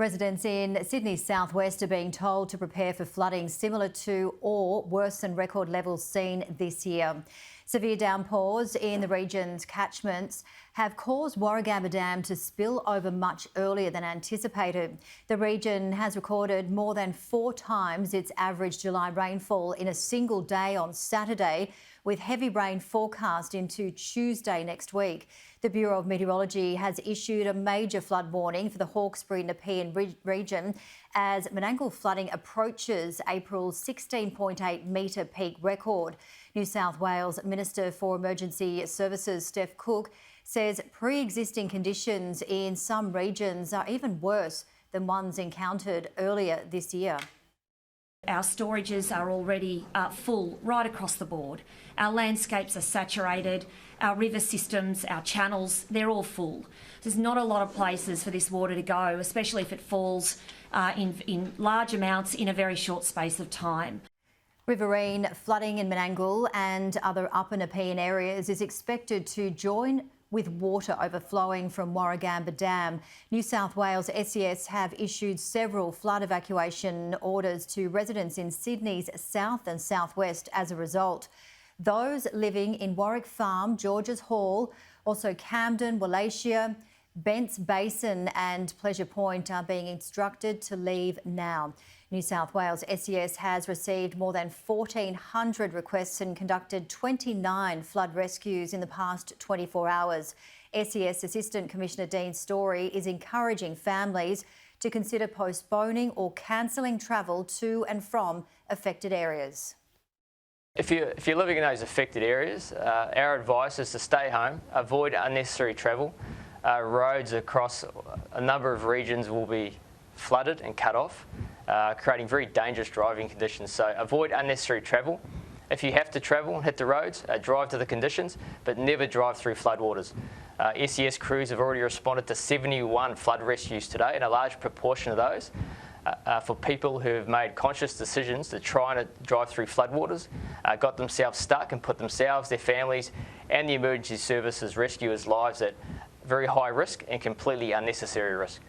Residents in Sydney's southwest are being told to prepare for flooding similar to or worse than record levels seen this year. Severe downpours in the region's catchments have caused Warragamba Dam to spill over much earlier than anticipated. The region has recorded more than 4 times its average July rainfall in a single day on Saturday, with heavy rain forecast into Tuesday next week. The Bureau of Meteorology has issued a major flood warning for the Hawkesbury Nepean region as Menangle flooding approaches April's 16.8 metre peak record. New South Wales Minister for Emergency Services Steph Cook says pre-existing conditions in some regions are even worse than ones encountered earlier this year. Our storages are already full right across the board. Our landscapes are saturated, our river systems, our channels, they're all full. There's not a lot of places for this water to go, especially if it falls in large amounts in a very short space of time. Riverine flooding in Menangle and other upper Nepean areas is expected to join with water overflowing from Warragamba Dam. New South Wales SES have issued several flood evacuation orders to residents in Sydney's south and southwest as a result. Those living in Warwick Farm, Georges Hall, also Camden, Wallachia, Bents Basin and Pleasure Point are being instructed to leave now. New South Wales SES has received more than 1,400 requests and conducted 29 flood rescues in the past 24 hours. SES Assistant Commissioner Dean Storey is encouraging families to consider postponing or cancelling travel to and from affected areas. If you're living in those affected areas, our advice is to stay home, avoid unnecessary travel. Roads across a number of regions will be flooded and cut off, creating very dangerous driving conditions. So avoid unnecessary travel. If you have to travel and hit the roads, drive to the conditions, but never drive through floodwaters. SES crews have already responded to 71 flood rescues today, and a large proportion of those for people who have made conscious decisions to try and drive through floodwaters, got themselves stuck and put themselves, their families and the emergency services rescuers' lives at very high risk and completely unnecessary risk.